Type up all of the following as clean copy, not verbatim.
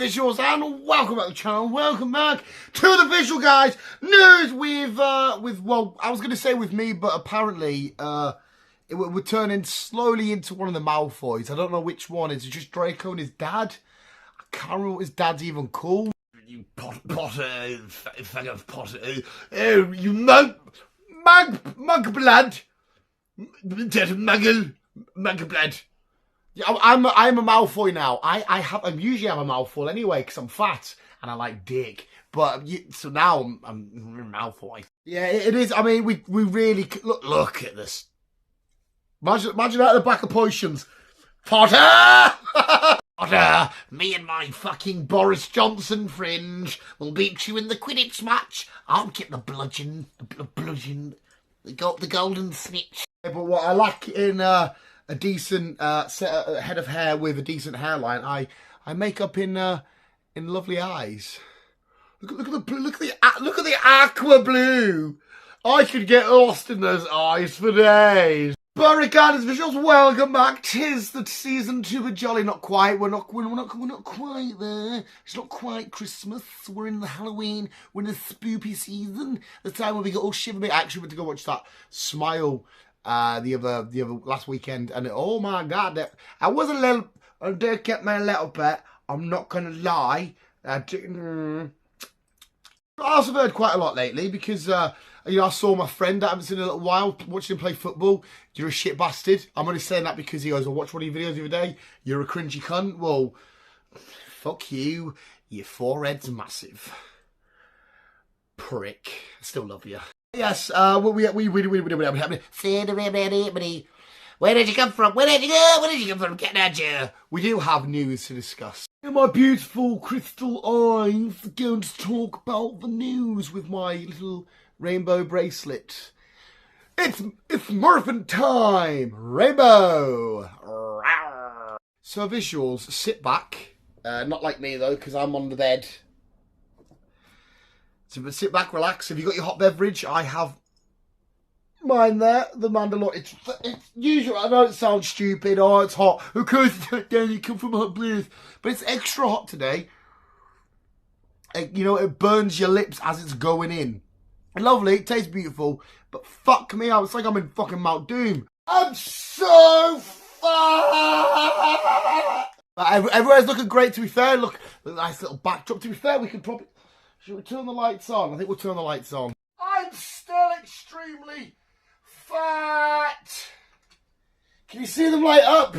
visuals and welcome back to the channel. Welcome back to the visual, guys. News with well, I was going to say with me, but apparently we're turning slowly into one of the Malfoys. I don't know which one. Is it just Draco and his dad? I can't remember what his dad's even called. You Potter, fuck of Potter. Oh, you mug blood. Mug blood. I'm a Malfoy now. I usually have a mouthful anyway because I'm fat and I like dick. But so now I'm Malfoy. Yeah, it is. I mean, we really look at this. Imagine that at the back of potions. Potter, Potter. Me and my fucking Boris Johnson fringe will beat you in the Quidditch match. I'll get the bludgeon, the golden snitch. But what I lack in a decent head of hair with a decent hairline, I make up in lovely eyes. Look at the aqua blue. I could get lost in those eyes for days. But regardless, visuals, welcome back. 'Tis the season 2 of Jolly. Not quite. We're not quite there. It's not quite Christmas. We're in the Halloween. We're in the spoopy season. The time when we got all shiver me. Actually, went to go watch that Smile the other last weekend, and oh my god, I was a little, I did get me a little bit. I'm not gonna lie. I've also heard quite a lot lately because you know, I saw my friend that I haven't seen in a little while, watching him play football. You're a shit bastard. I'm only saying that because he goes, I watched one of your videos the other day. You're a cringy cunt. Well, fuck you. Your forehead's massive. Prick. I still love you. Yes, where did you come from? Where did you go? Where did you come from? Get out here. We do have news to discuss. In my beautiful crystal eyes, going to talk about the news with my little rainbow bracelet. It's Morphin time! Rainbow! So visuals, sit back. Not like me though, because I'm on the bed. So sit back, relax. Have you got your hot beverage? I have mine there. The Mandalorian. It's usual. I know it sounds stupid. Oh, it's hot. Of course, you come from a hot place. But it's extra hot today. You know, it burns your lips as it's going in. Lovely. It tastes beautiful. But fuck me out. It's like I'm in fucking Mount Doom. I'm so fat. Everywhere's looking great, to be fair. Look, a nice little backdrop. To be fair, we can probably... Should we turn the lights on? I think we'll turn the lights on. I'm still extremely fat. Can you see them light up?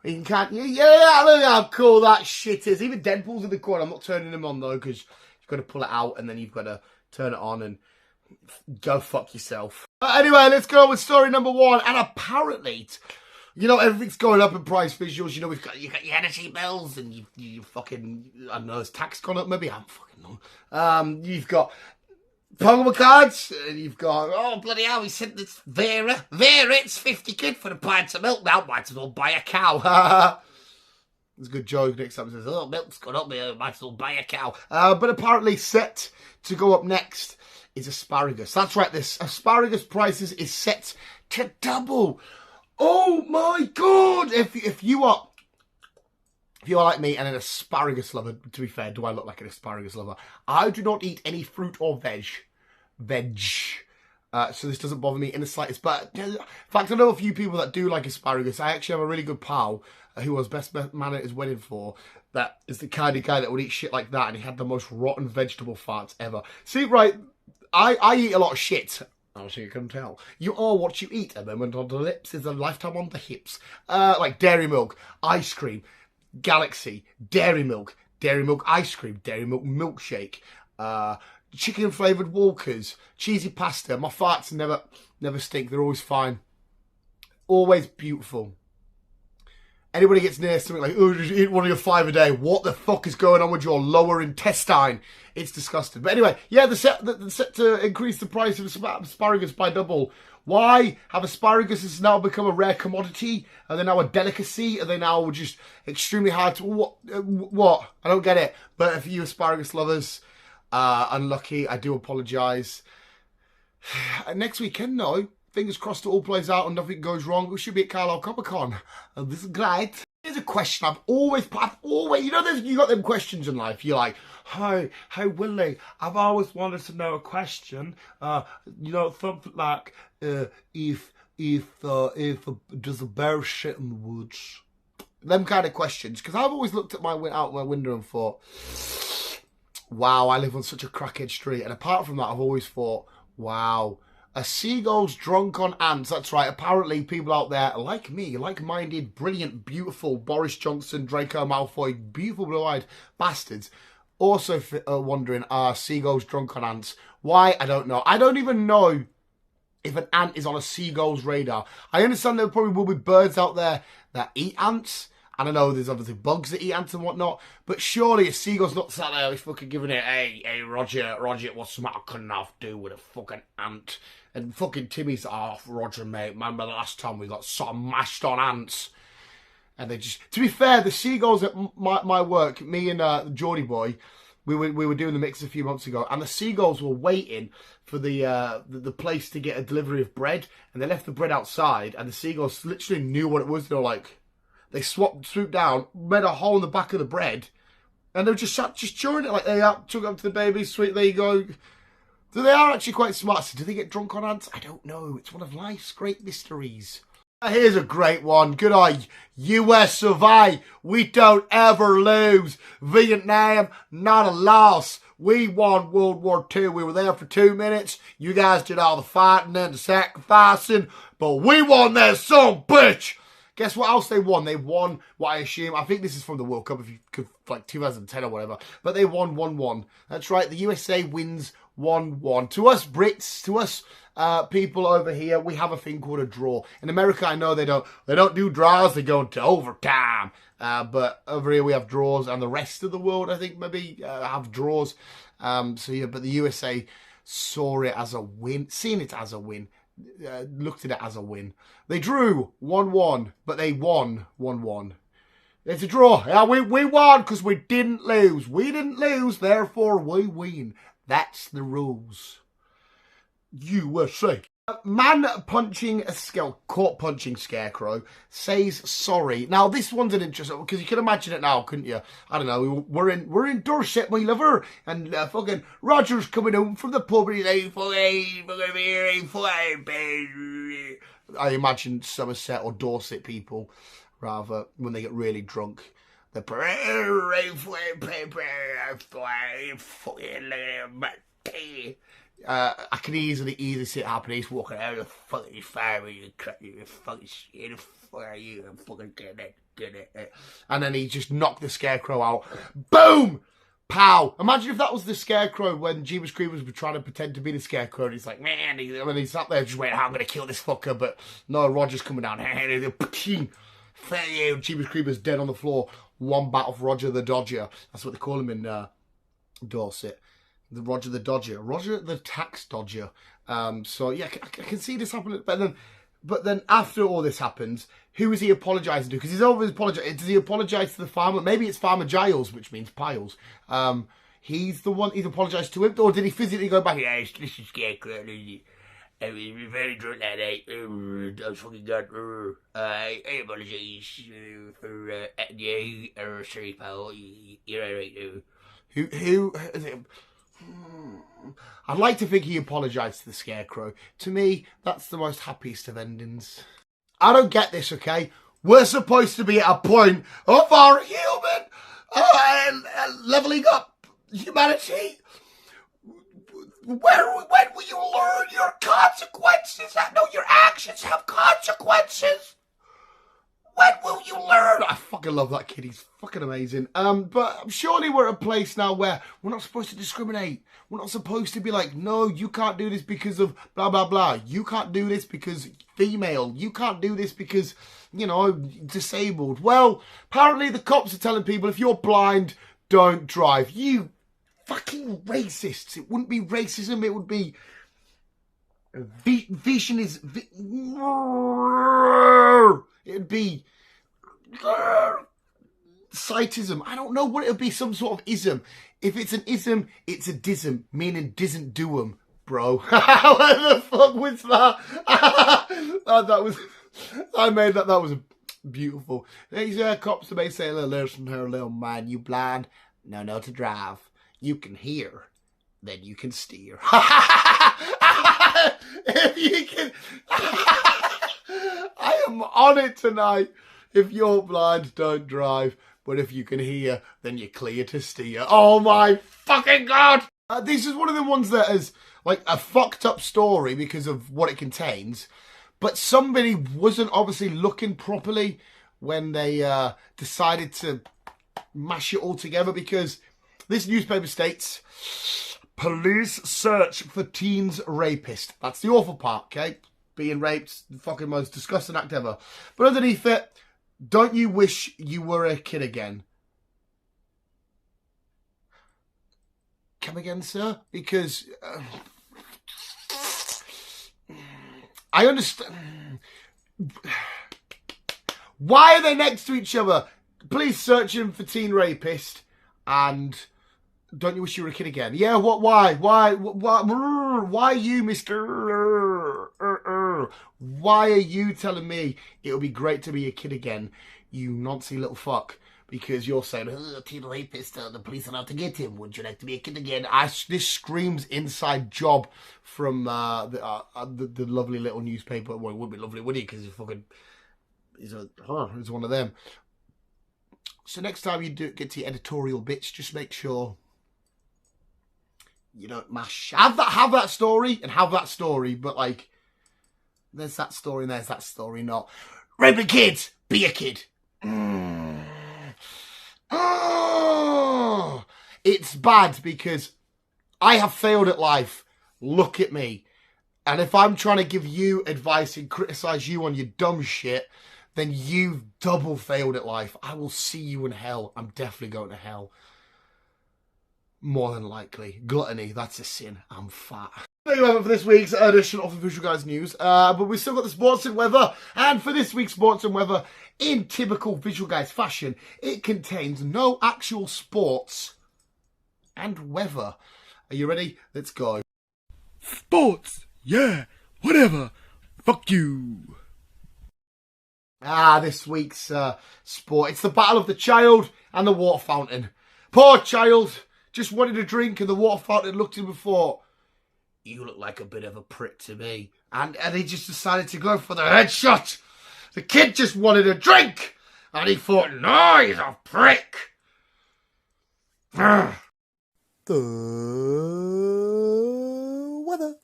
You can't. Yeah, look how cool that shit is. Even Deadpool's in the corner. I'm not turning them on though, because you've got to pull it out and then you've got to turn it on and go fuck yourself. But anyway, let's go with story number 1. And apparently, you know, everything's going up in price visuals. You know, you got your energy bills and you fucking, I don't know, has tax gone up maybe? I don't fucking know. You've got Pokemon cards and you've got, oh bloody hell, he sent this Vera, it's 50 quid for a pint of milk now. Might as well buy a cow. It's a good joke. Next time it says, oh, milk's gone up, might as well buy a cow. But apparently set to go up next is asparagus. That's right, this asparagus prices is set to double. Oh my god! If you are like me and an asparagus lover, to be fair, do I look like an asparagus lover? I do not eat any fruit or veg. So this doesn't bother me in the slightest. But in fact, I know a few people that do like asparagus. I actually have a really good pal who was best man at his wedding for. That is the kind of guy that would eat shit like that, and he had the most rotten vegetable farts ever. See, right, I eat a lot of shit. I'm sure you can tell. You are what you eat. A moment on the lips is a lifetime on the hips. Like dairy milk, ice cream, Galaxy, dairy milk ice cream, dairy milk milkshake, chicken flavoured Walkers, cheesy pasta. My farts never stink. They're always fine. Always beautiful. Anybody gets near something like, oh, just eat one of your 5 a day. What the fuck is going on with your lower intestine? It's disgusting. But anyway, yeah, they're set to increase the price of asparagus by double. Why have asparagus now become a rare commodity? Are they now a delicacy? Are they now just extremely hard to... What? I don't get it. But if you asparagus lovers, unlucky, I do apologise. Next weekend, no. Fingers crossed it all plays out and nothing goes wrong. We should be at Carlisle Comic Con. And this is great. Here's a question I've always, you know, you got them questions in life. You're like, hi Willie, I've always wanted to know a question. You know, something like, if does a bear shit in the woods? Them kind of questions. Because I've always looked at out my window and thought, wow, I live on such a crackhead street. And apart from that, I've always thought, wow, a seagull's drunk on ants. That's right. Apparently, people out there like me, like-minded, brilliant, beautiful Boris Johnson, Draco Malfoy, beautiful blue-eyed bastards, also wondering, are seagulls drunk on ants? Why? I don't know. I don't even know if an ant is on a seagull's radar. I understand there probably will be birds out there that eat ants. And I know there's obviously bugs that eat ants and whatnot, but surely a seagull's not sat there fucking giving it, hey, Roger, what's the matter? Couldn't have to do with a fucking ant. And fucking Timmy's, oh, Roger, mate, remember the last time we got sort of mashed on ants? And they just, to be fair, the seagulls at my work, me and Geordie boy, we were doing the mix a few months ago, and the seagulls were waiting for the place to get a delivery of bread, and they left the bread outside, and the seagulls literally knew what it was. They were like, they swooped down, made a hole in the back of the bread, and they were just chewing it like they took it up to the baby. Sweet, there you go. So they are actually quite smart. So do they get drunk on ants? I don't know. It's one of life's great mysteries. Here's a great one. Good eye. US of A. We don't ever lose. Vietnam, not a loss. We won World War II. We were there for 2 minutes. You guys did all the fighting and the sacrificing. But we won that son bitch. Guess what else they won? They won what I assume, I think this is from the World Cup, if you could, like 2010 or whatever. But they won 1-1. That's right, the USA wins 1-1. To us Brits, to us people over here, we have a thing called a draw. In America, I know they don't do draws, they go into overtime. But over here we have draws, and the rest of the world, I think, maybe have draws. So yeah, but the USA saw it as a win, seen it as a win. Looked at it as a win. They drew 1-1, but they won 1-1. It's a draw. Yeah, we won because we didn't lose. We didn't lose, therefore we win. That's the rules. USA. Man punching caught punching scarecrow says sorry. Now this one's an interesting, because you can imagine it now, couldn't you? I don't know. We're in Dorset, my lover, and fucking Roger's coming home from the pub and he's like, I imagine Somerset or Dorset people, rather, when they get really drunk. I can easily see it happening. He's walking out of the fucking fire and you fucking shit, fire you and fucking get it. And then he just knocked the scarecrow out. Boom! Pow! Imagine if that was the scarecrow when Jeebus Creepers were trying to pretend to be the scarecrow and he's like, man, he sat there just waiting, I'm going to kill this fucker, but no, Roger's coming down. Fair you, Jeebus Creepers dead on the floor. One bat off Roger the Dodger. That's what they call him in Dorset. The Roger the Dodger. Roger the Tax Dodger. So yeah, I can see this happening. But then after all this happens, who is he apologising to? Because he's always apologising. Does he apologise to the farmer? Maybe it's Farmer Giles, which means piles. He's the one, he's apologised to him? Or did he physically go back? Yeah, this is scarecrow. I was very drunk that night. I was fucking gone. I apologise for you. Sorry, pal. You're alright now. Who is it? I'd like to think he apologised to the scarecrow. To me, that's the most happiest of endings. I don't get this, okay? We're supposed to be at a point of our human levelling up humanity. When will you learn your consequences? No, your actions have consequences. When will you learn? I fucking love that kid. He's fucking amazing. But surely we're at a place now where we're not supposed to discriminate. We're not supposed to be like, no, you can't do this because of blah, blah, blah. You can't do this because female. You can't do this because, you know, disabled. Well, apparently the cops are telling people if you're blind, don't drive. You fucking racists. It wouldn't be racism. It would be it'd be sightism. I don't know what it would be. Some sort of ism. If it's an ism, it's a dism, meaning doesn't do 'em, bro. What the fuck was that? That was. I made that. That was Beautiful. These cops may say, listen here, little man, you blind? No to drive. You can hear, then you can steer. If you can... I am on it tonight. If you're blind, don't drive. But if you can hear, then you're clear to steer. Oh my fucking God! This is one of the ones that is like a fucked up story because of what it contains. But somebody wasn't obviously looking properly when they decided to mash it all together, because this newspaper states, police search for teens rapist. That's the awful part, okay? Being raped, the fucking most disgusting act ever. But underneath it, don't you wish you were a kid again? Come again, sir? Because I understand. Why are they next to each other? Please search him for teen rapist and don't you wish you were a kid again? Yeah, what? Why you, Mr. Why are you telling me it would be great to be a kid again, you noncy little fuck? Because you're saying, teen rapist, the police are out to get him. Would you like to be a kid again? This screams inside job from the lovely little newspaper. Well, it would be lovely, would he? Because he's one of them. So next time you do get to your editorial bits, just make sure you don't mash. Have that story and have that story, but like, there's that story and there's that story. Not raping kids. Be a kid. Oh, it's bad because I have failed at life. Look at me. And if I'm trying to give you advice and criticize you on your dumb shit, then you've double failed at life. I will see you in hell. I'm definitely going to hell. More than likely. Gluttony, that's a sin. I'm fat. There you have it for this week's edition of the Visual Guyz News. But we've still got the sports and weather. And for this week's sports and weather, in typical Visual Guyz fashion, it contains no actual sports and weather. Are you ready? Let's go. Sports, yeah, whatever. Fuck you. This week's sport. It's the battle of the child and the water fountain. Poor child just wanted a drink and the water fountain looked at him and thought, you look like a bit of a prick to me. And he just decided to go for the headshot. The kid just wanted a drink. And he thought, no, he's a prick. The weather.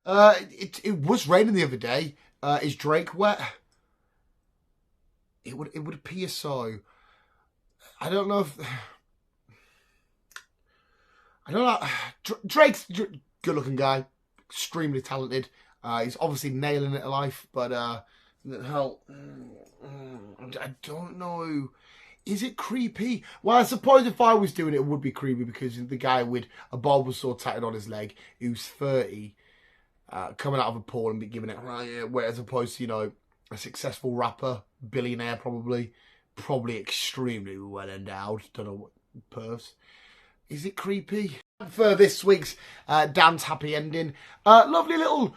It was raining the other day. Is Drake wet? It would appear so. I don't know if... I don't know. Drake's a good-looking guy. Extremely talented. He's obviously nailing it in life, but hell, I don't know. Is it creepy? Well, I suppose if I was doing it, it would be creepy because the guy with a Bulbasaur tatted on his leg, who's 30, coming out of a pool and be giving it, whereas opposed to, you know, a successful rapper, billionaire probably extremely well endowed, don't know what purse. Is it creepy? For this week's dance happy ending, lovely little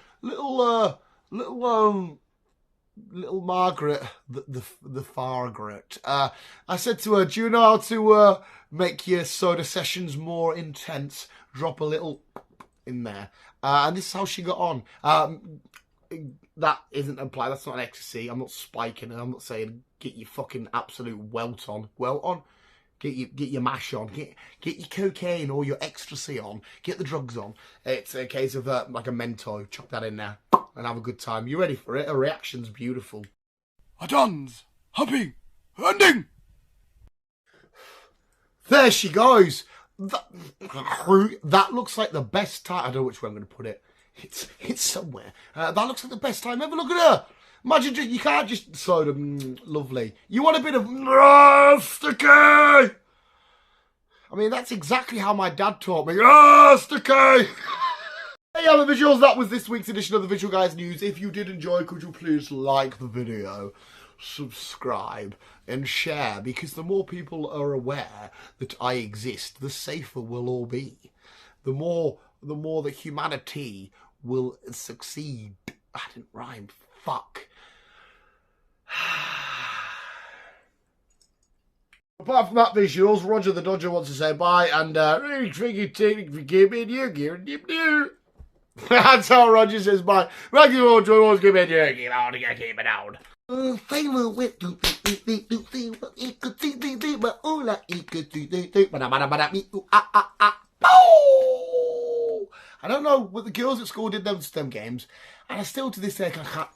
Margaret, the Fargaret. I said to her, do you know how to make your soda sessions more intense? Drop a little in there. And this is how she got on. That isn't implied. That's not an ecstasy. I'm not spiking her. I'm not saying get your fucking absolute welt on. Get your mash on. Get your cocaine or your ecstasy on. Get the drugs on. It's a case of like a Mento. Chuck that in there and have a good time. You ready for it? Her reaction's beautiful. A dance, happy ending. There she goes. That looks like the best time. I don't know which way I'm going to put it. It's somewhere. That looks like the best time ever. Look at her. Imagine you can't just soda. Lovely. You want a bit of sticky. I mean, that's exactly how my dad taught me. Sticky. Hey, other visuals. That was this week's edition of the Visual Guyz News. If you did enjoy, could you please like the video, subscribe, and share? Because the more people are aware that I exist, the safer we'll all be. The more that humanity will succeed. I didn't rhyme. Fuck. Apart from that visuals, Roger the Dodger wants to say bye and that's how Roger says bye. Roger the Dodger wants to keep it down. I don't know what the girls at school did them STEM games, and I still to this day can't.